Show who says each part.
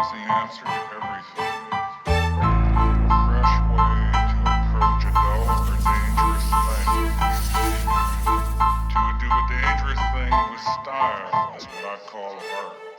Speaker 1: is the answer to everything. A fresh way to approach a dull or dangerous thing. To do a dangerous thing with style is what I call art.